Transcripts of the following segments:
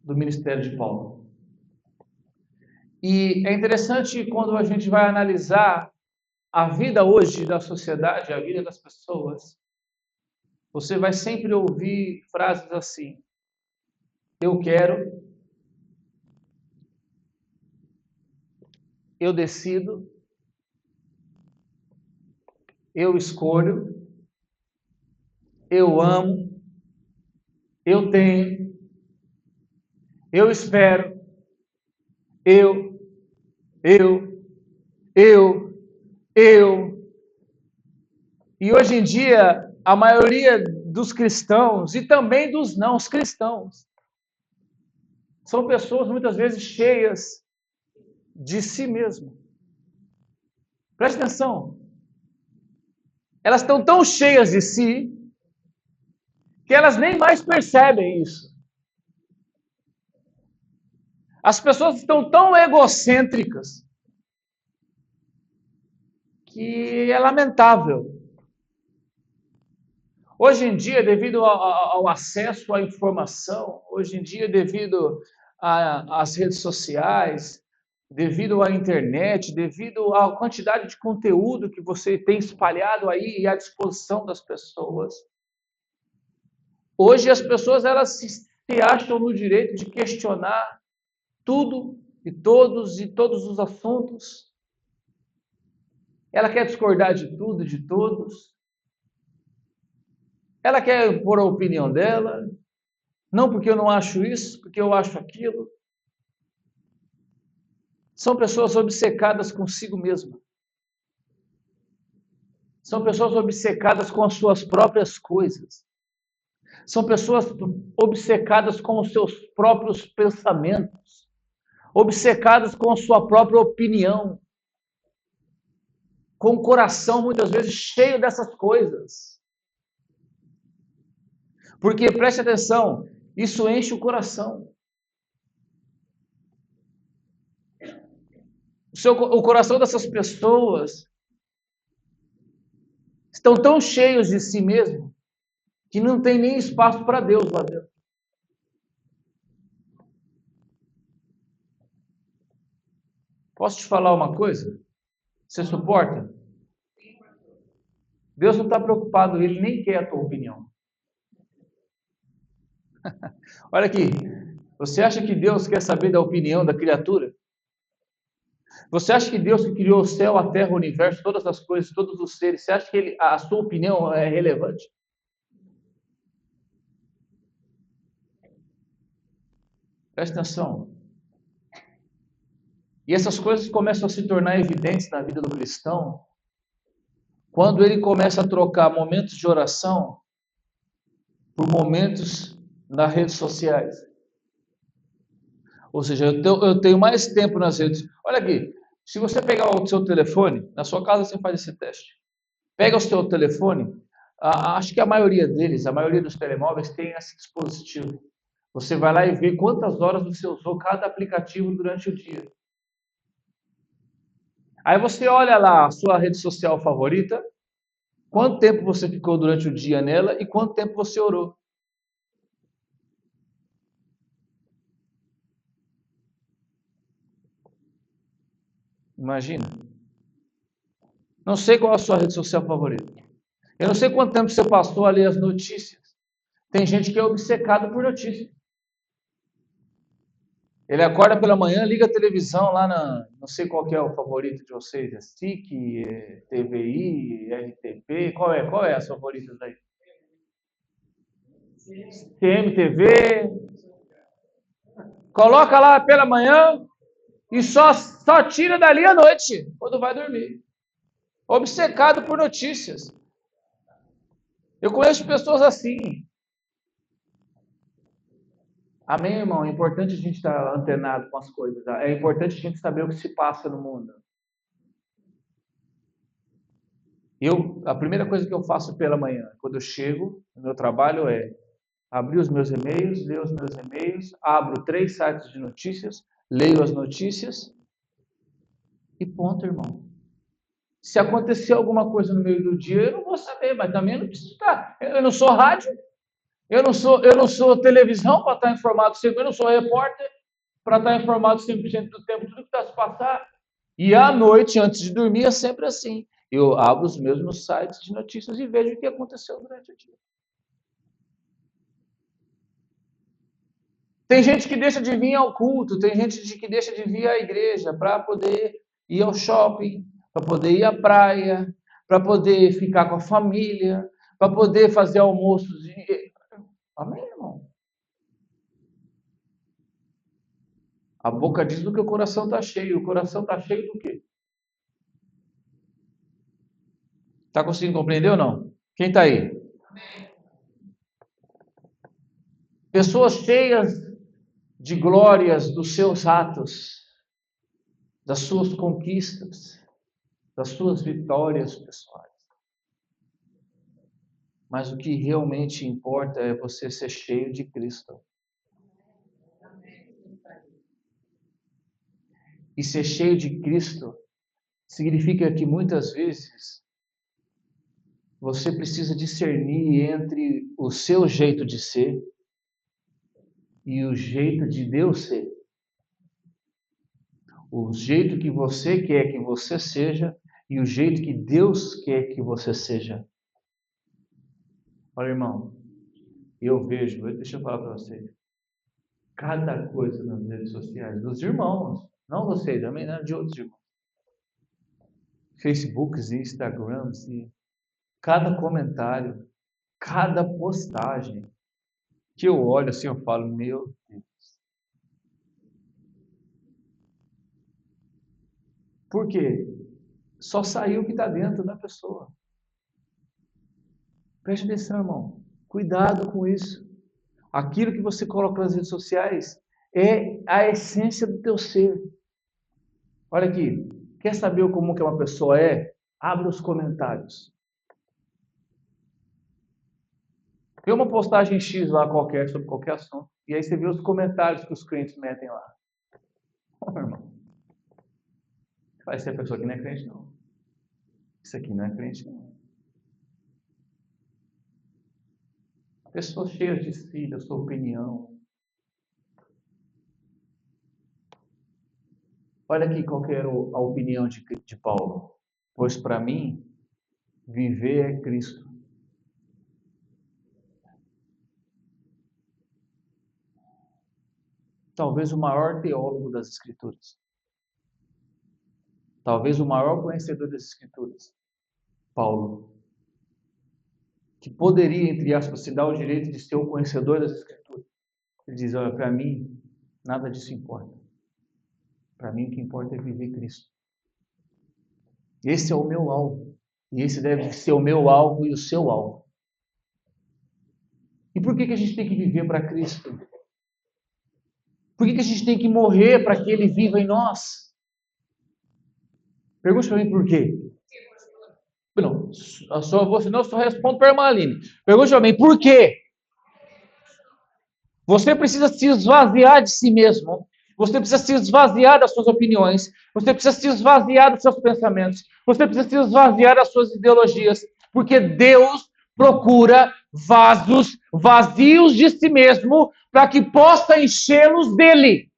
do ministério de Paulo. E é interessante quando a gente vai analisar a vida hoje da sociedade, a vida das pessoas, você vai sempre ouvir frases assim: eu quero, eu decido, eu escolho, eu amo, eu tenho, eu espero, eu, eu, eu, eu. E hoje em dia, a maioria dos cristãos e também dos não cristãos são pessoas muitas vezes cheias de si mesmo. Preste atenção. Elas estão tão cheias de si que elas nem mais percebem isso. As pessoas estão tão egocêntricas que é lamentável. Hoje em dia, devido ao acesso à informação, hoje em dia, devido às redes sociais, devido à internet, devido à quantidade de conteúdo que você tem espalhado aí e à disposição das pessoas, hoje as pessoas elas se acham no direito de questionar tudo e todos os assuntos. Ela quer discordar de tudo e de todos. Ela quer pôr a opinião dela. Não porque eu não acho isso, porque eu acho aquilo. São pessoas obcecadas consigo mesma. São pessoas obcecadas com as suas próprias coisas. São pessoas obcecadas com os seus próprios pensamentos. Obcecadas com a sua própria opinião. Com o coração muitas vezes cheio dessas coisas. Porque, preste atenção, isso enche o coração. O coração dessas pessoas estão tão cheios de si mesmo que não tem nem espaço para Deus lá dentro. Posso te falar uma coisa? Você suporta? Deus não está preocupado, Ele nem quer a tua opinião. Olha aqui, você acha que Deus quer saber da opinião da criatura? Você acha que Deus que criou o céu, a terra, o universo, todas as coisas, todos os seres, você acha que a sua opinião é relevante? Presta atenção. E essas coisas começam a se tornar evidentes na vida do cristão quando ele começa a trocar momentos de oração por momentos nas redes sociais. Ou seja, eu tenho mais tempo nas redes. Olha aqui, se você pegar o seu telefone, na sua casa você faz esse teste. Pega o seu telefone, acho que a maioria deles, a maioria dos telemóveis tem esse dispositivo. Você vai lá e vê quantas horas você usou cada aplicativo durante o dia. Aí você olha lá a sua rede social favorita, quanto tempo você ficou durante o dia nela e quanto tempo você orou. Imagina. Não sei qual é a sua rede social favorita. Eu não sei quanto tempo você passou a ler as notícias. Tem gente que é obcecado por notícias. Ele acorda pela manhã, liga a televisão lá na... Não sei qual que é o favorito de vocês. É SIC, é TVI, RTP. Qual é a sua favorita daí? CMTV. Coloca lá pela manhã e só tira dali à noite, quando vai dormir. Obcecado por notícias. Eu conheço pessoas assim. Amém, irmão? É importante a gente estar antenado com as coisas. Tá? É importante a gente saber o que se passa no mundo. A primeira coisa que eu faço pela manhã, quando eu chego no meu trabalho, é abrir os meus e-mails, ler os meus e-mails, abro 3 sites de notícias, leio as notícias e ponto, irmão. Se acontecer alguma coisa no meio do dia, eu não vou saber, mas também eu não preciso estar. Eu não sou rádio, Eu não sou televisão para estar informado sempre, eu não sou repórter para estar informado 100% do tempo, tudo que está se passando. E à noite, antes de dormir, é sempre assim. Eu abro os mesmos sites de notícias e vejo o que aconteceu durante o dia. Tem gente que deixa de vir ao culto, tem gente que deixa de vir à igreja para poder ir ao shopping, para poder ir à praia, para poder ficar com a família, para poder fazer almoços. Amém, irmão? A boca diz do que o coração está cheio. O coração está cheio do quê? Está conseguindo compreender ou não? Quem está aí? Pessoas cheias de glórias dos seus atos, das suas conquistas, das suas vitórias pessoais. Mas o que realmente importa é você ser cheio de Cristo. E ser cheio de Cristo significa que muitas vezes você precisa discernir entre o seu jeito de ser e o jeito de Deus ser. O jeito que você quer que você seja e o jeito que Deus quer que você seja. Olha, irmão, eu vejo, deixa eu falar para vocês, cada coisa nas redes sociais, dos irmãos, não vocês, também não de outros irmãos. Facebooks e Instagrams, e cada comentário, cada postagem que eu olho assim, eu falo, meu Deus. Por quê? Só saiu o que está dentro da pessoa. Preste atenção, irmão. Cuidado com isso. Aquilo que você coloca nas redes sociais é a essência do teu ser. Olha aqui. Quer saber como que uma pessoa é? Abra os comentários. Vê uma postagem X lá qualquer, sobre qualquer assunto. E aí você vê os comentários que os crentes metem lá. Oh, irmão. Vai ser a pessoa que não é crente, não. Isso aqui não é crente, não. Pessoas cheias de si, da sua opinião. Olha aqui qual que era a opinião de Paulo. Pois para mim, viver é Cristo. Talvez o maior teólogo das Escrituras. Talvez o maior conhecedor das Escrituras. Paulo. Que poderia, entre aspas, se dar o direito de ser o conhecedor das Escrituras. Ele diz, olha, para mim, nada disso importa. Para mim, o que importa é viver Cristo. Esse é o meu alvo. E esse deve ser o meu alvo e o seu alvo. E por que a gente tem que viver para Cristo? Por que a gente tem que morrer para que Ele viva em nós? Pergunte para mim por quê. Não, senão eu só respondo para a irmã Aline. Pergunte para mim por quê. Você precisa se esvaziar de si mesmo. Você precisa se esvaziar das suas opiniões. Você precisa se esvaziar dos seus pensamentos. Você precisa se esvaziar das suas ideologias. Porque Deus procura vasos vazios de si mesmo para que possa enchê-los dele.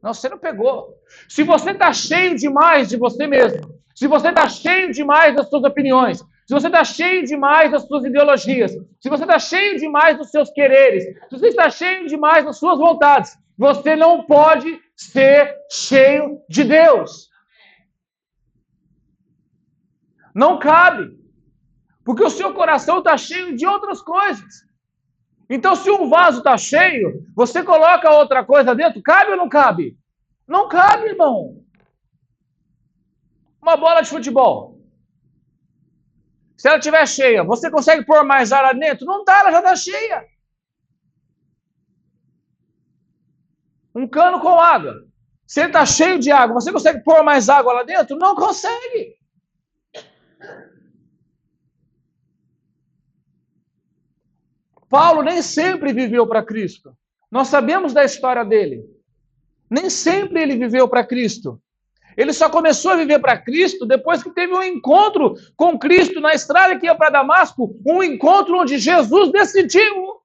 Não, você não pegou. Se você está cheio demais de você mesmo, se você está cheio demais das suas opiniões, se você está cheio demais das suas ideologias, se você está cheio demais dos seus quereres, se você está cheio demais das suas vontades, você não pode ser cheio de Deus. Não cabe. Porque o seu coração está cheio de outras coisas. Então, se um vaso está cheio, você coloca outra coisa dentro, cabe ou não cabe? Não cabe, irmão. Uma bola de futebol. Se ela estiver cheia, você consegue pôr mais ar lá dentro? Não dá, ela já está cheia. Um cano com água. Se ele está cheio de água, você consegue pôr mais água lá dentro? Não consegue. Paulo nem sempre viveu para Cristo. Nós sabemos da história dele. Nem sempre ele viveu para Cristo. Ele só começou a viver para Cristo depois que teve um encontro com Cristo na estrada que ia para Damasco, um encontro onde Jesus decidiu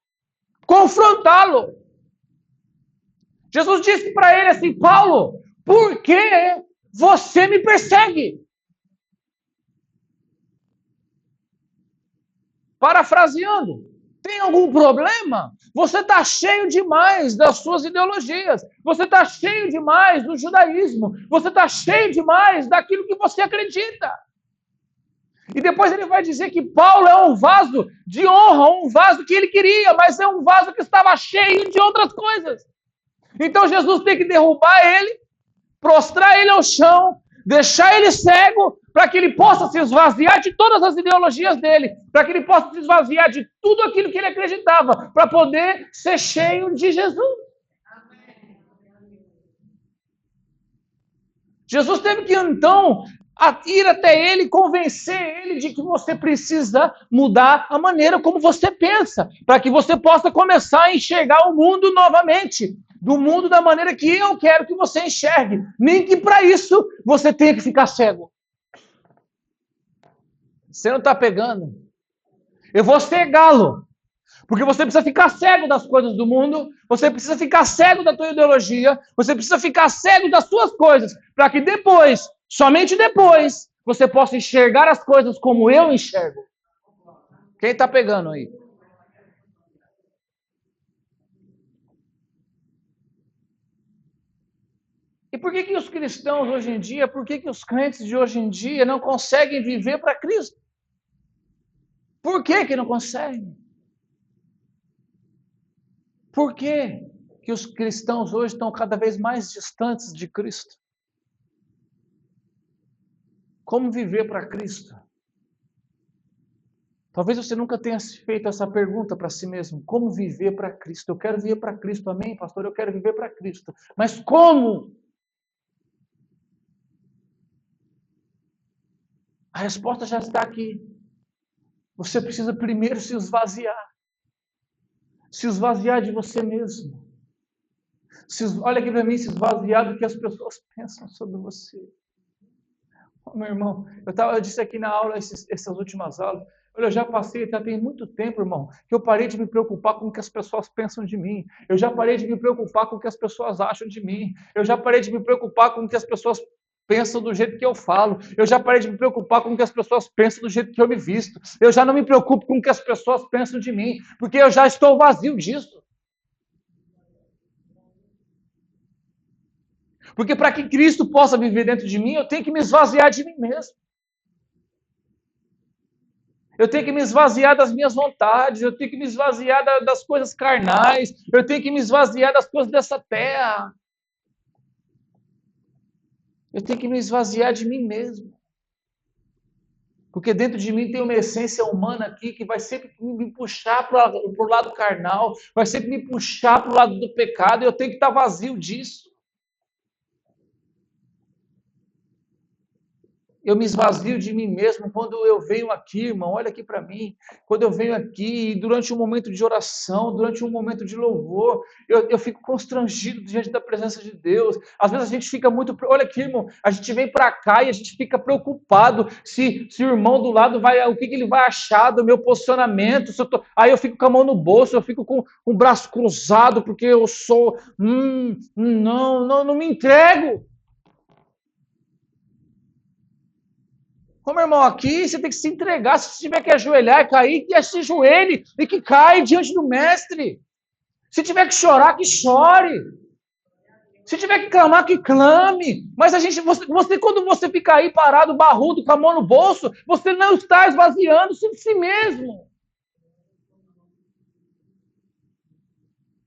confrontá-lo. Jesus disse para ele assim: Paulo, por que você me persegue? Parafraseando, tem algum problema? Você está cheio demais das suas ideologias. Você está cheio demais do judaísmo. Você está cheio demais daquilo que você acredita. E depois ele vai dizer que Paulo é um vaso de honra, um vaso que ele queria, mas é um vaso que estava cheio de outras coisas. Então Jesus tem que derrubar ele, prostrar ele ao chão, deixar ele cego, para que ele possa se esvaziar de todas as ideologias dele, para que ele possa se esvaziar de tudo aquilo que ele acreditava, para poder ser cheio de Jesus. Jesus teve que, então, ir até ele, convencer ele de que você precisa mudar a maneira como você pensa, para que você possa começar a enxergar o mundo novamente, do mundo da maneira que eu quero que você enxergue. Nem que para isso você tenha que ficar cego. Você não está pegando. Eu vou cegá-lo. Porque você precisa ficar cego das coisas do mundo, você precisa ficar cego da tua ideologia, você precisa ficar cego das suas coisas, para que depois, somente depois, você possa enxergar as coisas como eu enxergo. Quem está pegando aí? E por que os cristãos hoje em dia, por que os crentes de hoje em dia não conseguem viver para Cristo? Por que não conseguem? Por que os cristãos hoje estão cada vez mais distantes de Cristo? Como viver para Cristo? Talvez você nunca tenha feito essa pergunta para si mesmo. Como viver para Cristo? Eu quero viver para Cristo, amém, pastor? Eu quero viver para Cristo. Mas como? A resposta já está aqui. Você precisa primeiro se esvaziar. Se esvaziar de você mesmo. Olha aqui para mim, se esvaziar do que as pessoas pensam sobre você. Oh, meu irmão, eu disse aqui na aula, essas últimas aulas, olha, eu já passei, já tem muito tempo, irmão, que eu parei de me preocupar com o que as pessoas pensam de mim. Eu já parei de me preocupar com o que as pessoas acham de mim. Eu já parei de me preocupar com o que as pessoas pensam do jeito que eu falo. Eu já parei de me preocupar com o que as pessoas pensam do jeito que eu me visto. Eu já não me preocupo com o que as pessoas pensam de mim, porque eu já estou vazio disso. Porque para que Cristo possa viver dentro de mim, eu tenho que me esvaziar de mim mesmo. Eu tenho que me esvaziar das minhas vontades, eu tenho que me esvaziar das coisas carnais, eu tenho que me esvaziar das coisas dessa terra. Eu tenho que me esvaziar de mim mesmo. Porque dentro de mim tem uma essência humana aqui que vai sempre me puxar para o lado carnal, vai sempre me puxar para o lado do pecado, e eu tenho que estar vazio disso. Eu me esvazio de mim mesmo quando eu venho aqui, irmão, olha aqui para mim. Quando eu venho aqui, durante um momento de oração, durante um momento de louvor, eu fico constrangido diante da presença de Deus. Às vezes a gente fica muito. Olha aqui, irmão, a gente vem para cá e a gente fica preocupado se o irmão do lado vai. O que ele vai achar do meu posicionamento. Aí eu fico com a mão no bolso, eu fico com o braço cruzado, porque eu sou. Não me entrego. Ô, meu irmão, aqui você tem que se entregar. Se você tiver que ajoelhar e cair, que se ajoelhe e que caia diante do mestre. Se tiver que chorar, que chore. Se tiver que clamar, que clame. Mas você, quando você fica aí parado, barrudo, com a mão no bolso, você não está esvaziando-se de si mesmo.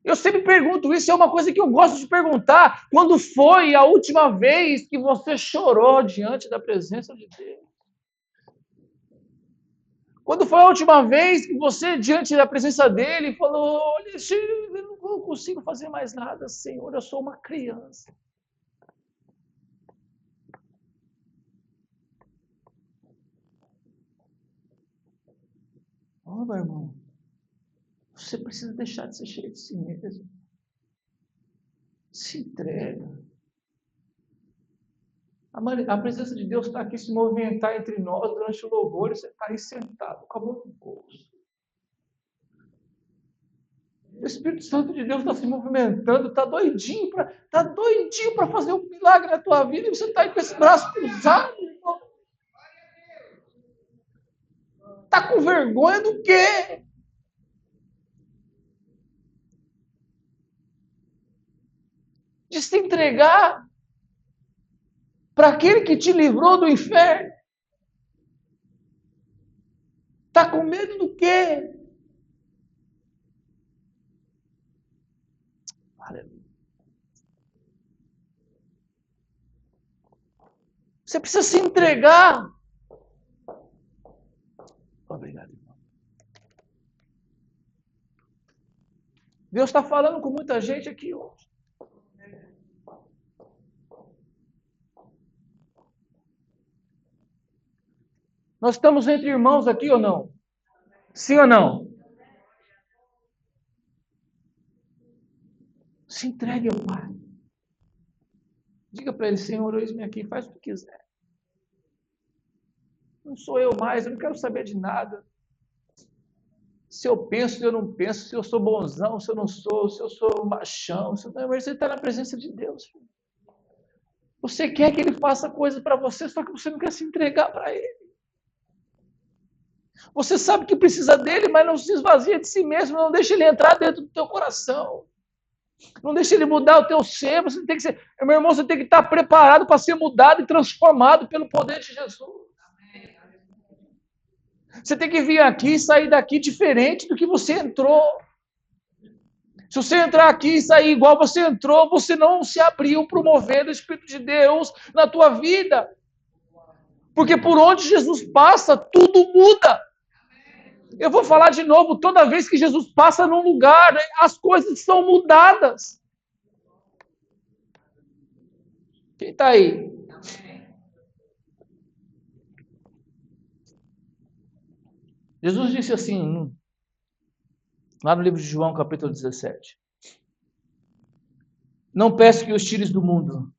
Eu sempre pergunto isso, é uma coisa que eu gosto de perguntar. Quando foi a última vez que você chorou diante da presença de Deus? Quando foi a última vez que você, diante da presença dele, falou: olha, eu não consigo fazer mais nada, Senhor, eu sou uma criança. Oh, meu irmão, você precisa deixar de ser cheio de si mesmo. Se entrega. A presença de Deus está aqui se movimentar entre nós durante o louvor, e você está aí sentado, com a mão no bolso. O Espírito Santo de Deus está se movimentando, está doidinho para fazer um milagre na tua vida, e você está aí com esse braço cruzado, irmão. Está com vergonha do quê? De se entregar para aquele que te livrou do inferno. Está com medo do quê? Aleluia. Você precisa se entregar. Obrigado, irmão. Deus está falando com muita gente aqui hoje. Nós estamos entre irmãos aqui ou não? Sim ou não? Se entregue ao Pai. Diga para Ele, Senhor, eis-me aqui, faz o que quiser. Não sou eu mais, eu não quero saber de nada. Se eu penso, se eu não penso, se eu sou bonzão, se eu não sou, se eu sou machão, se eu... Mas você está na presença de Deus. Você quer que Ele faça coisas para você, só que você não quer se entregar para Ele. Você sabe que precisa dele, mas não se esvazia de si mesmo, não deixa ele entrar dentro do teu coração. Não deixa ele mudar o teu ser. Você tem que ser, meu irmão, você tem que estar preparado para ser mudado e transformado pelo poder de Jesus. Você tem que vir aqui e sair daqui diferente do que você entrou. Se você entrar aqui e sair igual você entrou, você não se abriu para o mover do Espírito de Deus na tua vida. Porque por onde Jesus passa, tudo muda. Eu vou falar de novo, toda vez que Jesus passa num lugar, as coisas são mudadas. Quem está aí? Jesus disse assim, lá no livro de João, capítulo 17. Não peço que os tires do mundo,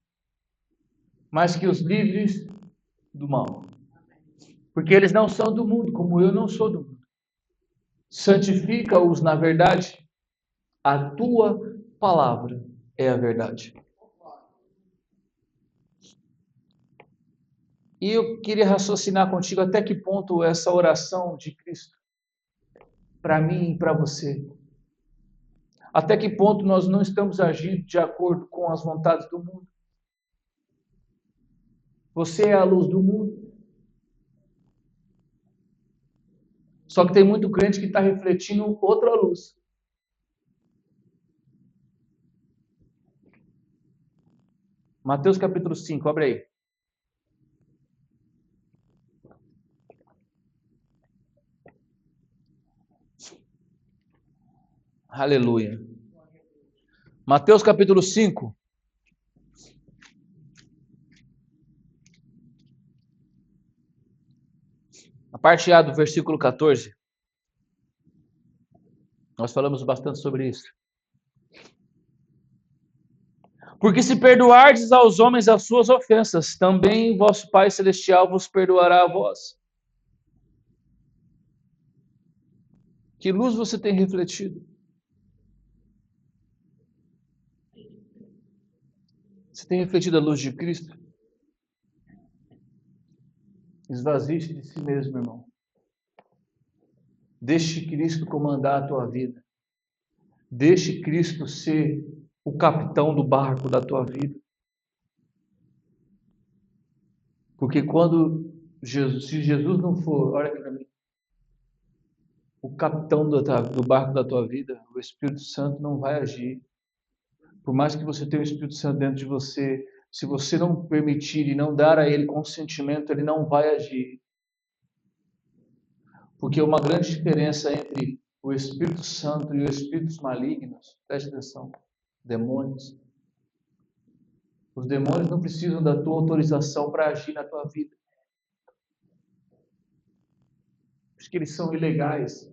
mas que os livres do mal. Porque eles não são do mundo, como eu não sou do mundo. Santifica-os na verdade. A tua palavra é a verdade. E eu queria raciocinar contigo até que ponto essa oração de Cristo, para mim e para você, até que ponto nós não estamos agindo de acordo com as vontades do mundo. Você é a luz do mundo. Só que tem muito crente que está refletindo outra luz. Mateus capítulo 5, abre aí. Aleluia. Mateus capítulo 5. A parte A do versículo 14. Nós falamos bastante sobre isso. Porque se perdoardes aos homens as suas ofensas, também vosso Pai Celestial vos perdoará a vós. Que luz você tem refletido? Você tem refletido a luz de Cristo? Esvazie-se de si mesmo, irmão. Deixe Cristo comandar a tua vida. Deixe Cristo ser o capitão do barco da tua vida. Porque quando Jesus, se Jesus não for, olha aqui para mim, o capitão do barco da tua vida, o Espírito Santo não vai agir. Por mais que você tenha o Espírito Santo dentro de você, se você não permitir e não dar a ele consentimento, ele não vai agir. Porque uma grande diferença entre o Espírito Santo e os espíritos malignos, preste atenção, demônios. Os demônios não precisam da tua autorização para agir na tua vida. Porque eles são ilegais.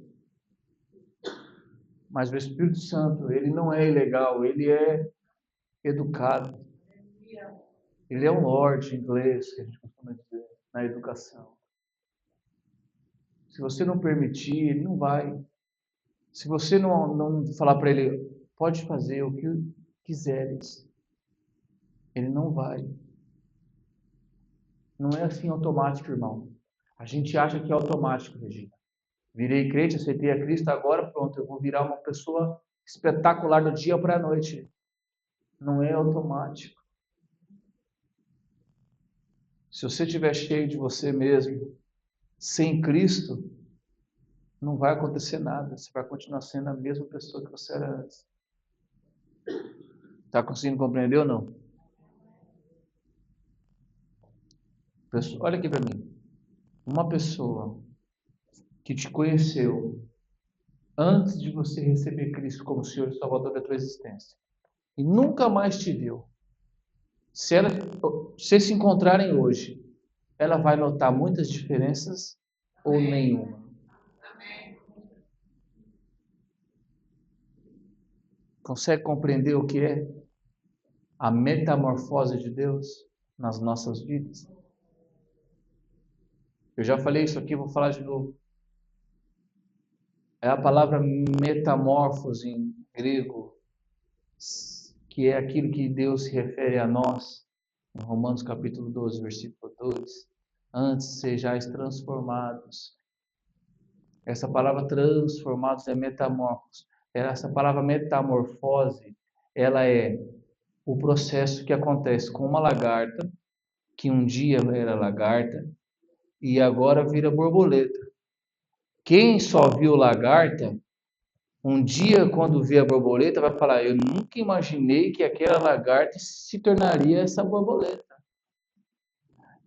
Mas o Espírito Santo, ele não é ilegal, ele é educado. Ele é um lord inglês, que a gente costuma dizer, na educação. Se você não permitir, ele não vai. Se você não falar para ele, pode fazer o que quiseres, ele não vai. Não é assim automático, irmão. A gente acha que é automático, Regina. Virei crente, aceitei a Cristo, agora pronto, eu vou virar uma pessoa espetacular do dia para a noite. Não é automático. Se você estiver cheio de você mesmo, sem Cristo, não vai acontecer nada. Você vai continuar sendo a mesma pessoa que você era antes. Está conseguindo compreender ou não? Olha aqui para mim. Uma pessoa que te conheceu antes de você receber Cristo como Senhor e Salvador da tua existência e nunca mais te viu, se vocês se encontrarem hoje, ela vai notar muitas diferenças ou nenhuma? Consegue compreender o que é a metamorfose de Deus nas nossas vidas? Eu já falei isso aqui, vou falar de novo. É a palavra metamorfose em grego, que é aquilo que Deus se refere a nós, em Romanos capítulo 12, versículo 2. Antes sejais transformados. Essa palavra transformados é metamorfose. Essa palavra metamorfose, ela é o processo que acontece com uma lagarta, que um dia era lagarta, e agora vira borboleta. Quem só viu lagarta, um dia quando vê a borboleta vai falar, eu nunca imaginei que aquela lagarta se tornaria essa borboleta.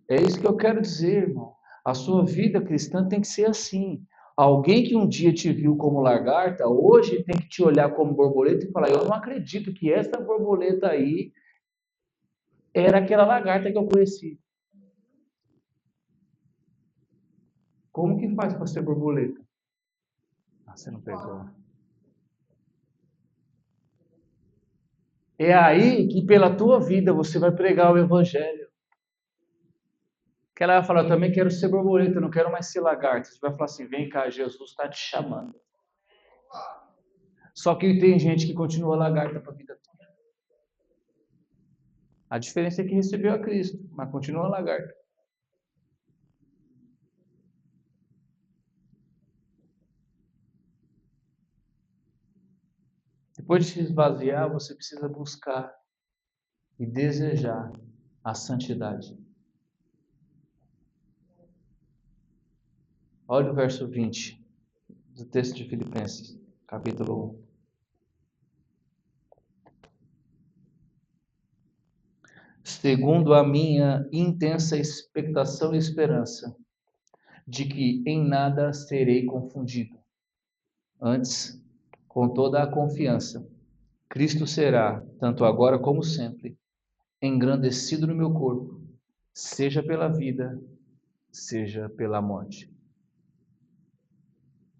É isso que eu quero dizer, irmão. A sua vida cristã tem que ser assim. Alguém que um dia te viu como lagarta, hoje tem que te olhar como borboleta e falar, eu não acredito que essa borboleta aí era aquela lagarta que eu conheci. Como que faz para ser borboleta? Ah, você não pegou. É aí que pela tua vida você vai pregar o evangelho. Que ela vai falar, eu também quero ser borboleta, eu não quero mais ser lagarta. Você vai falar assim, vem cá, Jesus está te chamando. Só que tem gente que continua lagarta para a vida toda. A diferença é que recebeu a Cristo, mas continua lagarta. Depois de se esvaziar, você precisa buscar e desejar a santidade. Olha o verso 20 do texto de Filipenses, capítulo 1. Segundo a minha intensa expectação e esperança, de que em nada serei confundido. Antes, com toda a confiança, Cristo será, tanto agora como sempre, engrandecido no meu corpo, seja pela vida, seja pela morte.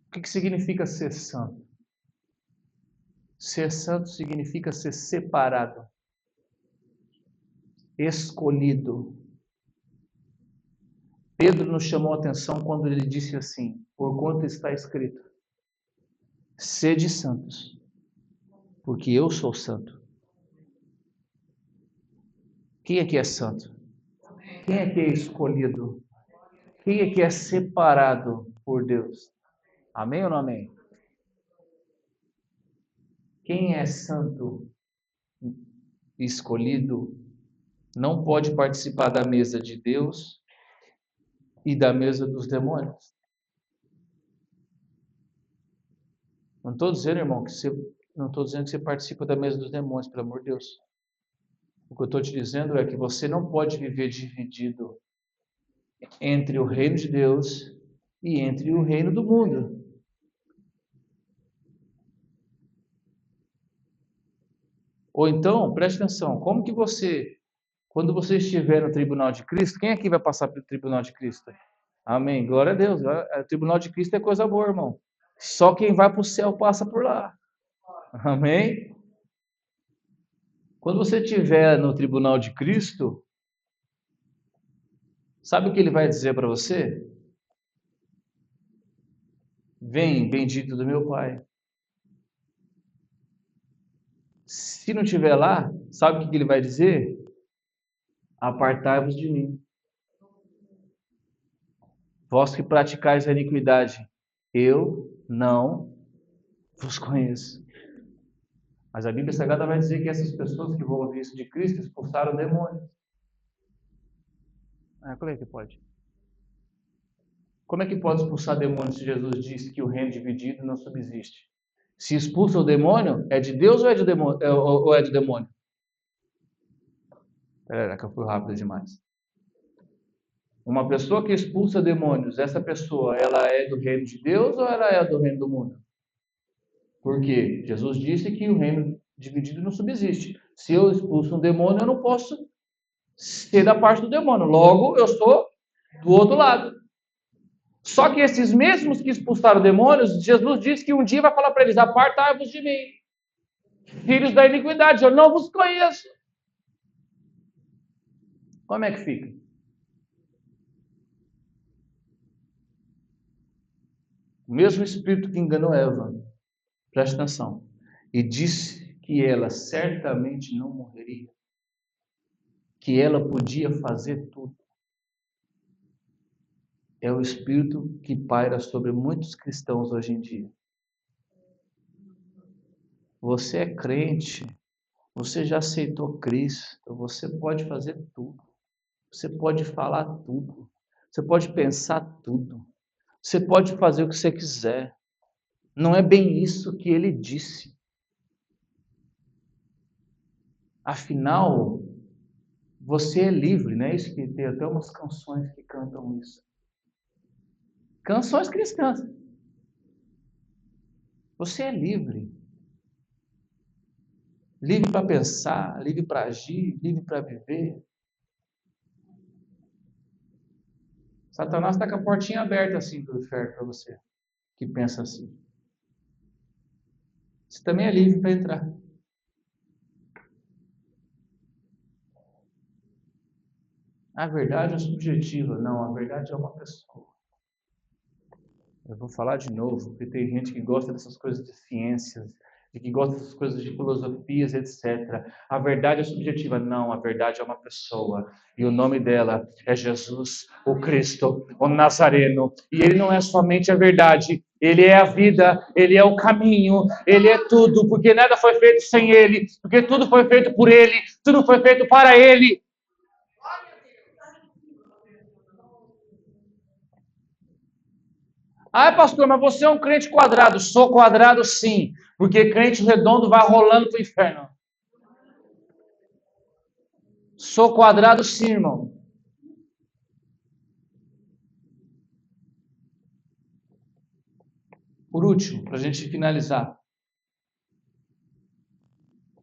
O que significa ser santo? Ser santo significa ser separado, escolhido. Pedro nos chamou a atenção quando ele disse assim, porquanto está escrito, sede santos, porque eu sou santo. Quem é que é santo? Quem é que é escolhido? Quem é que é separado por Deus? Amém ou não amém? Quem é santo, escolhido, não pode participar da mesa de Deus e da mesa dos demônios. Não estou dizendo, irmão, não estou dizendo que você participa da mesa dos demônios, pelo amor de Deus. O que eu estou te dizendo é que você não pode viver dividido entre o reino de Deus e entre o reino do mundo. Ou então, preste atenção, como que você, quando você estiver no tribunal de Cristo, quem aqui vai passar pelo tribunal de Cristo? Amém, glória a Deus. O tribunal de Cristo é coisa boa, irmão. Só quem vai para o céu passa por lá. Amém? Quando você estiver no tribunal de Cristo, Sabe o que ele vai dizer para você? Vem, bendito do meu Pai. Se não estiver lá, sabe o que ele vai dizer? Apartai-vos de mim. Vós que praticais a iniquidade, eu não vos conheço. Mas a Bíblia Sagrada vai dizer que essas pessoas que vão ouvir isso de Cristo expulsaram demônios. Como é que pode? Como é que pode expulsar demônios se Jesus disse que o reino dividido não subsiste? Se expulsa o demônio, é de Deus ou é de demônio? Ou é do demônio? Pera, que eu fui rápido demais. Uma pessoa que expulsa demônios, essa pessoa, ela é do reino de Deus ou ela é do reino do mundo? Porque Jesus disse que o reino dividido não subsiste. Se eu expulso um demônio, eu não posso ser da parte do demônio. Logo, eu sou do outro lado. Só que esses mesmos que expulsaram demônios, Jesus disse que um dia vai falar para eles: apartai-vos de mim, filhos da iniquidade, eu não vos conheço. Como é que fica? O mesmo Espírito que enganou Eva, presta atenção, e disse que ela certamente não morreria, que ela podia fazer tudo, é o Espírito que paira sobre muitos cristãos hoje em dia. Você é crente, você já aceitou Cristo, você pode fazer tudo, você pode falar tudo, você pode pensar tudo, você pode fazer o que você quiser. Não é bem isso que ele disse. Afinal, você é livre, não é isso que tem até umas canções que cantam isso. Canções cristãs. Você é livre. Livre para pensar, livre para agir, livre para viver. Satanás está com a portinha aberta assim do inferno para você, que pensa assim. Você também é livre para entrar. A verdade é subjetiva. Não, a verdade é uma pessoa. Eu vou falar de novo, porque tem gente que gosta dessas coisas de ciências, de que gosta dessas coisas de filosofias, etc. A verdade é subjetiva. Não, a verdade é uma pessoa. E o nome dela é Jesus, o Cristo, o Nazareno. E ele não é somente a verdade, ele é a vida, ele é o caminho, ele é tudo, porque nada foi feito sem ele, porque tudo foi feito por ele, tudo foi feito para ele. Pastor, mas você é um crente quadrado. Sou quadrado sim, porque crente redondo vai rolando para o inferno. Sou quadrado sim, irmão. Por último, para a gente finalizar,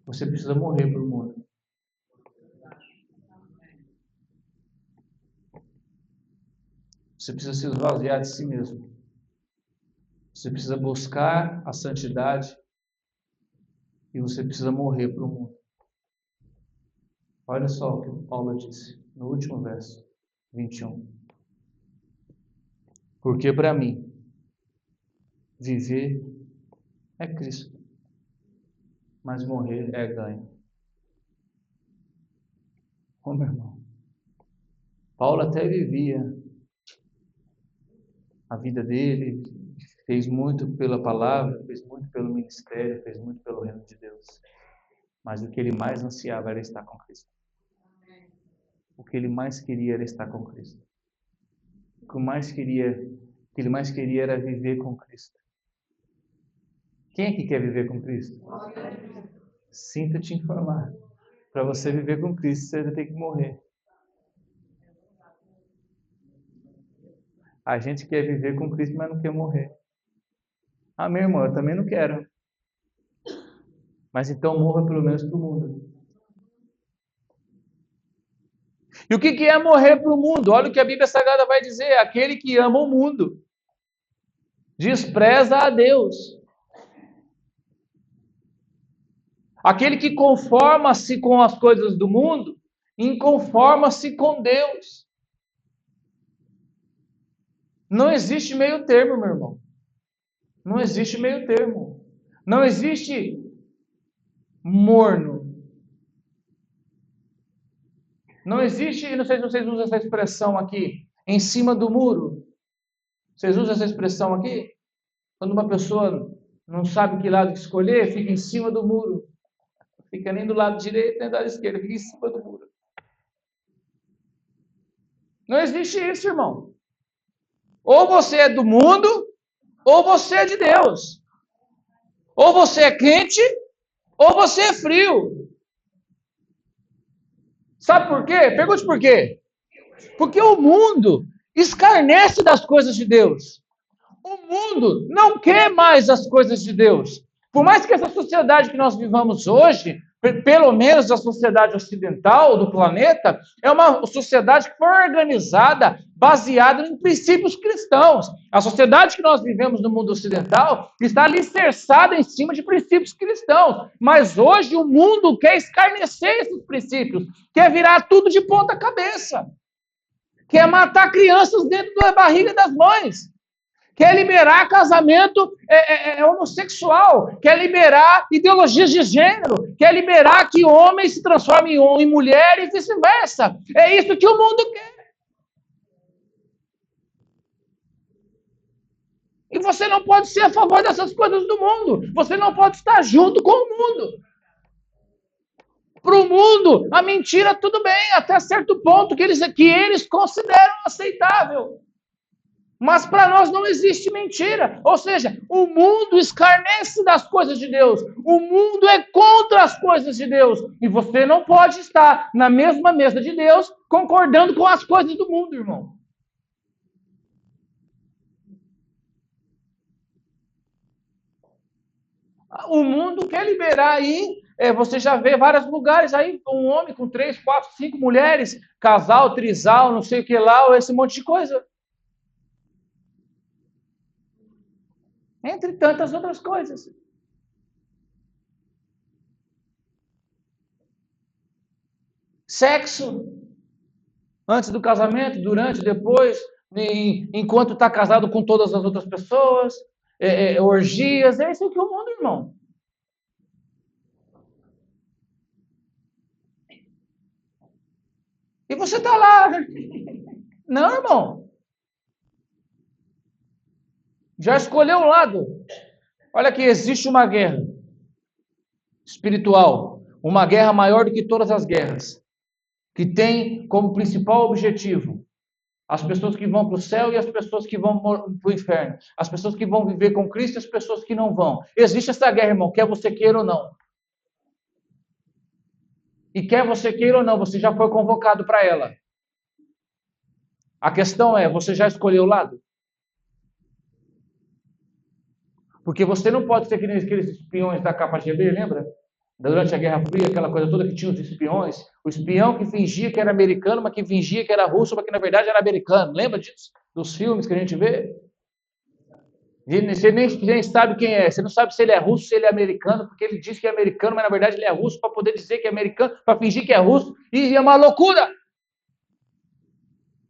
você precisa morrer para o mundo. Você precisa se esvaziar de si mesmo. Você precisa buscar a santidade e você precisa morrer para o mundo. Olha só o que Paulo disse no último verso, 21. Porque para mim, viver é Cristo, mas morrer é ganho. Meu irmão, Paulo até vivia a vida dele, fez muito pela palavra, fez muito pelo ministério, fez muito pelo reino de Deus. Mas o que ele mais ansiava era estar com Cristo. O que ele mais queria era estar com Cristo. O que ele mais queria era viver com Cristo. Quem é que quer viver com Cristo? Sinto te informar. Para você viver com Cristo, você vai ter que morrer. A gente quer viver com Cristo, mas não quer morrer. Meu irmão, eu também não quero. Mas então morra pelo menos para o mundo. E o que é morrer para o mundo? Olha o que a Bíblia Sagrada vai dizer. Aquele que ama o mundo despreza a Deus. Aquele que conforma-se com as coisas do mundo, inconforma-se com Deus. Não existe meio termo, meu irmão. Não existe meio termo. Não existe morno. Não existe, não sei se vocês usam essa expressão aqui, em cima do muro. Vocês usam essa expressão aqui? Quando uma pessoa não sabe que lado escolher, fica em cima do muro. Fica nem do lado direito, nem do lado esquerdo, fica em cima do muro. Não existe isso, irmão. Ou você é do mundo, ou você é de Deus. Ou você é quente, ou você é frio. Sabe por quê? Pergunte por quê. Porque o mundo escarnece das coisas de Deus. O mundo não quer mais as coisas de Deus. Por mais que essa sociedade que nós vivamos hoje, pelo menos a sociedade ocidental do planeta, é uma sociedade que foi organizada, baseada em princípios cristãos. A sociedade que nós vivemos no mundo ocidental está alicerçada em cima de princípios cristãos. Mas hoje o mundo quer escarnecer esses princípios, quer virar tudo de ponta cabeça, quer matar crianças dentro da barriga das mães. Quer liberar casamento homossexual, quer liberar ideologias de gênero, quer liberar que homem se transforme em mulher e vice-versa. É isso que o mundo quer. E você não pode ser a favor dessas coisas do mundo. Você não pode estar junto com o mundo. Para o mundo, a mentira tudo bem, até certo ponto que eles consideram aceitável. Mas para nós não existe mentira. Ou seja, o mundo escarnece das coisas de Deus. O mundo é contra as coisas de Deus. E você não pode estar na mesma mesa de Deus concordando com as coisas do mundo, irmão. O mundo quer liberar aí, você já vê vários lugares aí, um homem com 3, 4, 5 mulheres, casal, trisal, não sei o que lá, esse monte de coisa. Entre tantas outras coisas. Sexo, antes do casamento, durante, depois, enquanto está casado com todas as outras pessoas, orgias, é isso que é o mundo, irmão. E você está lá. Não, irmão. Já escolheu um lado. Olha que existe uma guerra espiritual, uma guerra maior do que todas as guerras, que tem como principal objetivo as pessoas que vão para o céu e as pessoas que vão para o inferno, as pessoas que vão viver com Cristo e as pessoas que não vão. Existe essa guerra, irmão, quer você queira ou não. E quer você queira ou não, você já foi convocado para ela. A questão é, você já escolheu o lado? Porque você não pode ser que nem aqueles espiões da KGB, lembra? Durante a Guerra Fria, aquela coisa toda que tinha os espiões. O espião que fingia que era americano, mas que fingia que era russo, mas que na verdade era americano. Lembra disso? Dos filmes que a gente vê? Você nem sabe quem é. Você não sabe se ele é russo, se ele é americano, porque ele diz que é americano, mas na verdade ele é russo para poder dizer que é americano, para fingir que é russo. E é uma loucura.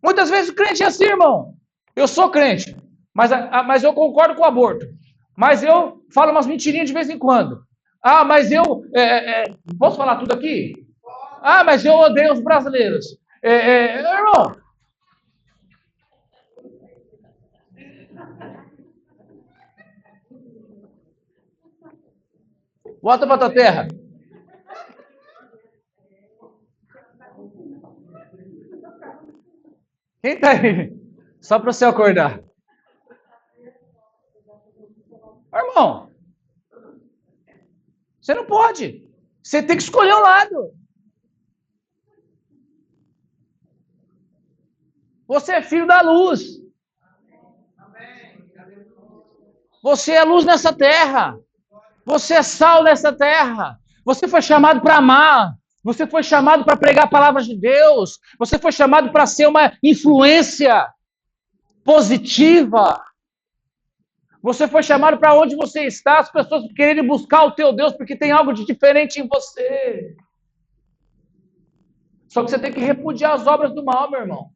Muitas vezes o crente é assim, irmão. Eu sou crente, mas eu concordo com o aborto. Mas eu falo umas mentirinhas de vez em quando. Ah, mas eu... posso falar tudo aqui? Ah, mas eu odeio os brasileiros. Irmão... Volta para tua terra. Quem tá aí? Só para você acordar. Irmão, você não pode. Você tem que escolher um lado. Você é filho da luz. Você é luz nessa terra. Você é sal nessa terra. Você foi chamado para amar. Você foi chamado para pregar a palavra de Deus. Você foi chamado para ser uma influência positiva. Você foi chamado para onde você está, as pessoas quererem buscar o teu Deus, porque tem algo de diferente em você. Só que você tem que repudiar as obras do mal, meu irmão.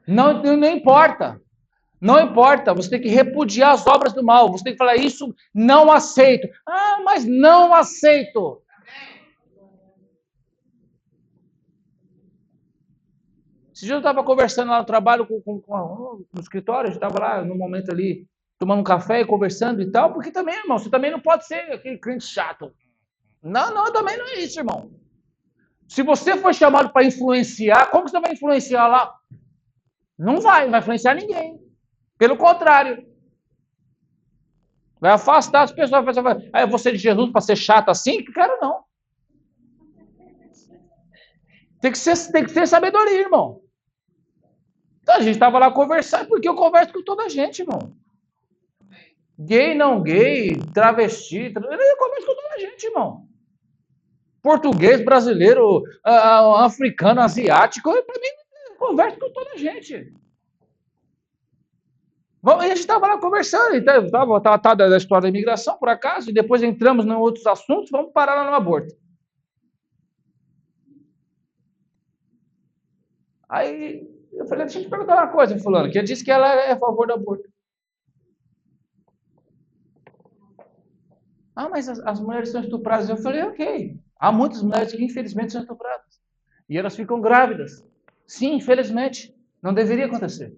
Não importa. Não importa, você tem que repudiar as obras do mal. Você tem que falar, isso não aceito. Ah, mas não aceito. Esse dia eu estava conversando lá no trabalho no escritório, a gente estava lá no momento ali, tomando um café e conversando e tal, porque também, irmão, você também não pode ser aquele crente chato. Não, não, também não é isso, irmão. Se você for chamado para influenciar, como você vai influenciar lá? Não vai influenciar ninguém. Pelo contrário. Vai afastar as pessoas. Ah, eu vou ser de Jesus para ser chato assim? Que quero não. Tem que ser sabedoria, irmão. Então a gente estava lá conversando, porque eu converso com toda a gente, irmão. Gay, não gay, travesti, eu converso com toda a gente, irmão. Português, brasileiro, africano, asiático, para mim, eu converso com toda a gente. E a gente estava lá conversando, estava tratado da história da imigração, por acaso, e depois entramos em outros assuntos, vamos parar lá no aborto. Aí eu falei, deixa eu te perguntar uma coisa, fulano, que disse que ela é a favor do aborto. Ah, mas as mulheres são estupradas. Eu falei, ok. Há muitas mulheres que infelizmente são estupradas. E elas ficam grávidas. Sim, infelizmente. Não deveria acontecer.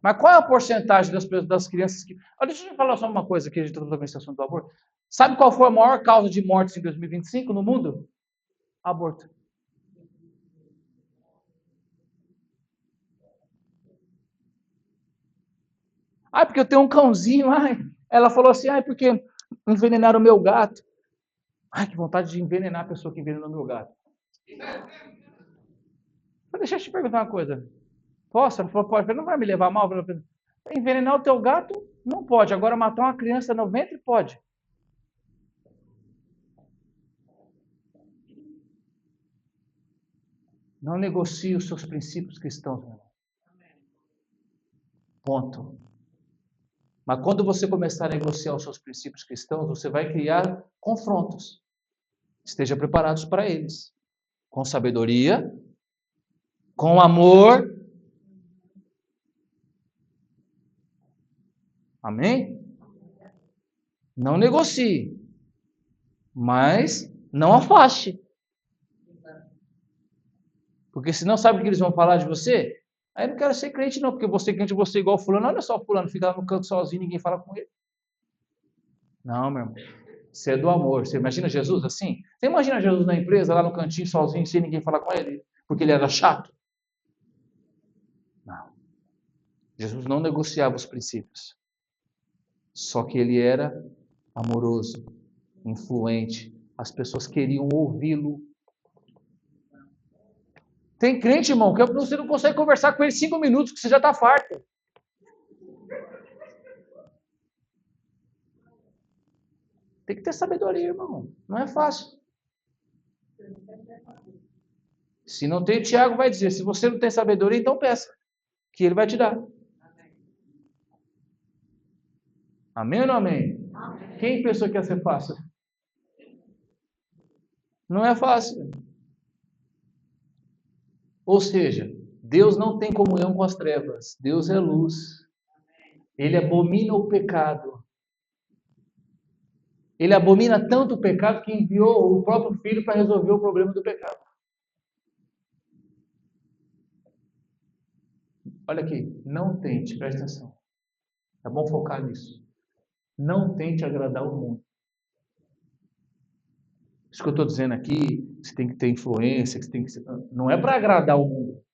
Mas qual é a porcentagem das crianças que... Olha, deixa eu falar só uma coisa que a gente está falando esse assunto do aborto. Sabe qual foi a maior causa de mortes em 2025 no mundo? Aborto. Ah, porque eu tenho um cãozinho. Ai. Ela falou assim, porque envenenaram o meu gato. Ai, que vontade de envenenar a pessoa que envenenou o meu gato. Deixa eu te perguntar uma coisa. Posso? Ela falou, pode. Não vai me levar mal? Envenenar o teu gato? Não pode. Agora matar uma criança no ventre? Pode. Não negocie os seus princípios cristãos, meu irmão. Ponto. Mas quando você começar a negociar os seus princípios cristãos, você vai criar confrontos. Esteja preparados para eles. Com sabedoria, com amor. Amém? Não negocie, mas não afaste. Porque senão sabe o que eles vão falar de você? Aí não quero ser crente não, porque você crente, você igual fulano. Olha só fulano, fica lá no canto sozinho, ninguém fala com ele. Não, meu irmão. Você é do amor. Você imagina Jesus assim? Você imagina Jesus na empresa, lá no cantinho, sozinho, sem ninguém falar com ele? Porque ele era chato? Não. Jesus não negociava os princípios. Só que ele era amoroso, influente. As pessoas queriam ouvi-lo. Tem crente, irmão, que você não consegue conversar com ele 5 minutos, que você já está farto. Tem que ter sabedoria, irmão. Não é fácil. Se não tem, o Tiago vai dizer, se você não tem sabedoria, então peça, que ele vai te dar. Amém ou não amém? Amém. Quem pensou que ia ser fácil? Não é fácil. Ou seja, Deus não tem comunhão com as trevas. Deus é luz. Ele abomina o pecado. Ele abomina tanto o pecado que enviou o próprio Filho para resolver o problema do pecado. Olha aqui, não tente, presta atenção. É bom focar nisso. Não tente agradar o mundo. Isso que eu estou dizendo aqui, você tem que ter influência, você tem que ser... Não é para agradar o mundo.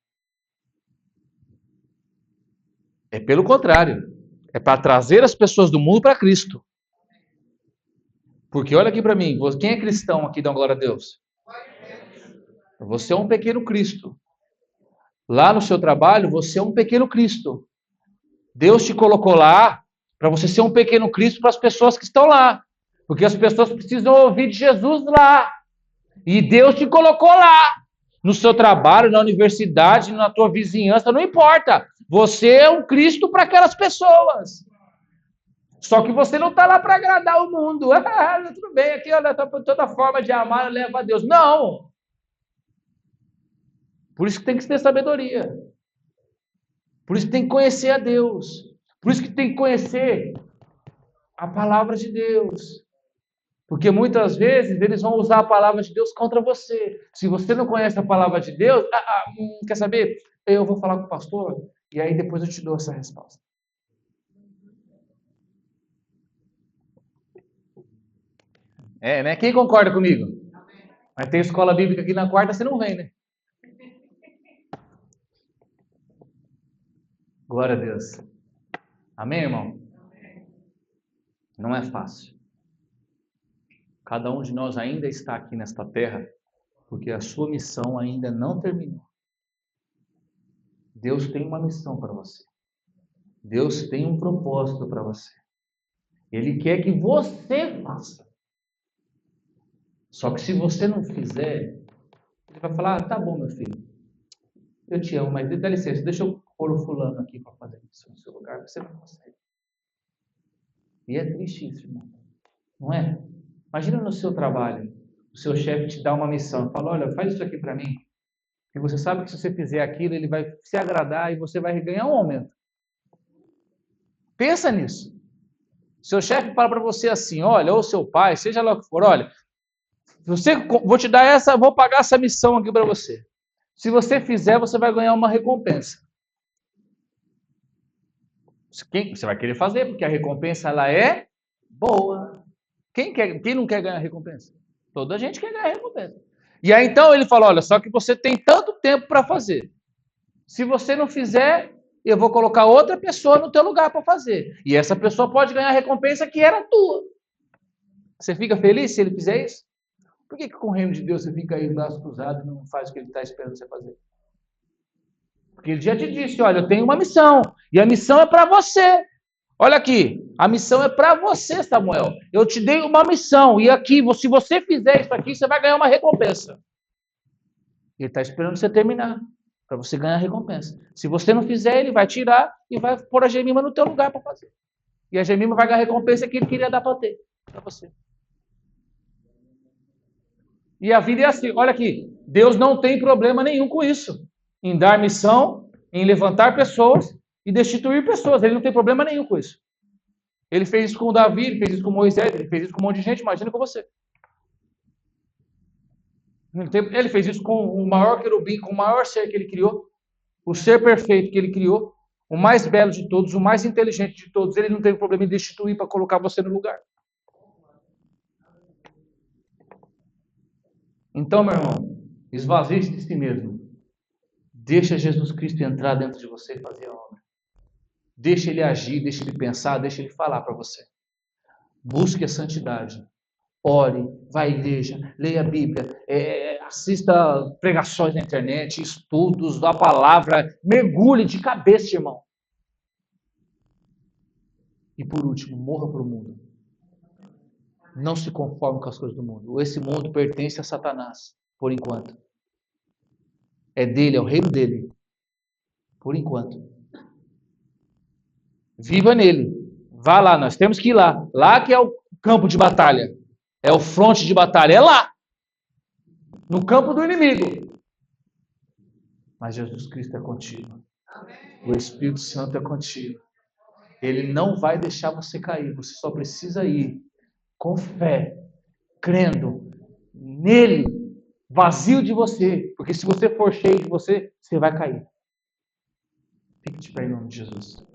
É pelo contrário. É para trazer as pessoas do mundo para Cristo. Porque olha aqui para mim, quem é cristão aqui, dá glória a Deus? Você é um pequeno Cristo. Lá no seu trabalho, você é um pequeno Cristo. Deus te colocou lá para você ser um pequeno Cristo para as pessoas que estão lá. Porque as pessoas precisam ouvir de Jesus lá. E Deus te colocou lá. No seu trabalho, na universidade, na tua vizinhança, não importa. Você é um Cristo para aquelas pessoas. Só que você não está lá para agradar o mundo. Tudo bem, aqui olha, toda forma de amar leva a Deus. Não! Por isso que tem que ter sabedoria. Por isso que tem que conhecer a Deus. Por isso que tem que conhecer a palavra de Deus. Porque muitas vezes eles vão usar a palavra de Deus contra você. Se você não conhece a palavra de Deus, quer saber? Eu vou falar com o pastor e aí depois eu te dou essa resposta. Né? Quem concorda comigo? Mas tem escola bíblica aqui na quarta, você não vem, né? Glória a Deus. Amém, irmão? Não é fácil. Cada um de nós ainda está aqui nesta terra porque a sua missão ainda não terminou. Deus tem uma missão para você. Deus tem um propósito para você. Ele quer que você faça. Só que se você não fizer, ele vai falar, tá bom, meu filho, eu te amo, mas dá licença, deixa eu pôr o fulano aqui para fazer isso no seu lugar, porque você não consegue. E é triste isso, irmão. Não é? Imagina no seu trabalho, o seu chefe te dá uma missão, fala, olha, faz isso aqui para mim, e você sabe que se você fizer aquilo, ele vai se agradar e você vai ganhar um aumento. Pensa nisso. Seu chefe fala para você assim, olha, ou seu pai, seja lá o que for, olha, vou te dar vou pagar essa missão aqui para você. Se você fizer, você vai ganhar uma recompensa. Você vai querer fazer, porque a recompensa ela é boa. Quem não quer ganhar recompensa? Toda a gente quer ganhar recompensa. E aí então ele fala, olha, só que você tem tanto tempo para fazer. Se você não fizer, eu vou colocar outra pessoa no teu lugar para fazer. E essa pessoa pode ganhar a recompensa que era tua. Você fica feliz se ele fizer isso? Por que com o reino de Deus você fica aí, braço cruzado, e não faz o que ele está esperando você fazer? Porque ele já te disse, olha, eu tenho uma missão, e a missão é para você. Olha aqui, a missão é para você, Samuel. Eu te dei uma missão, e aqui, se você fizer isso aqui, você vai ganhar uma recompensa. Ele está esperando você terminar, para você ganhar a recompensa. Se você não fizer, ele vai tirar e vai pôr a Gemima no teu lugar para fazer. E a Gemima vai ganhar a recompensa que ele queria dar para você. E a vida é assim, olha aqui, Deus não tem problema nenhum com isso. Em dar missão, em levantar pessoas e destituir pessoas. Ele não tem problema nenhum com isso. Ele fez isso com o Davi, ele fez isso com Moisés, ele fez isso com um monte de gente, imagina com você. Ele fez isso com o maior querubim, com o maior ser que ele criou, o ser perfeito que ele criou, o mais belo de todos, o mais inteligente de todos. Ele não teve problema em destituir para colocar você no lugar. Então, meu irmão, esvazie-se de si mesmo. Deixa Jesus Cristo entrar dentro de você e fazer a obra. Deixa ele agir, deixa ele pensar, deixa ele falar para você. Busque a santidade. Ore, vá à igreja, leia a Bíblia, assista pregações na internet, estudos da palavra, mergulhe de cabeça, irmão. E por último, morra para o mundo. Não se conforme com as coisas do mundo. Esse mundo pertence a Satanás, por enquanto. É dele, é o reino dele. Por enquanto. Viva nele. Vá lá, nós temos que ir lá. Lá que é o campo de batalha. É o fronte de batalha. É lá. No campo do inimigo. Mas Jesus Cristo é contigo. O Espírito Santo é contigo. Ele não vai deixar você cair. Você só precisa ir com fé, crendo nele, vazio de você. Porque se você for cheio de você, você vai cair. Fique de pé em nome de Jesus.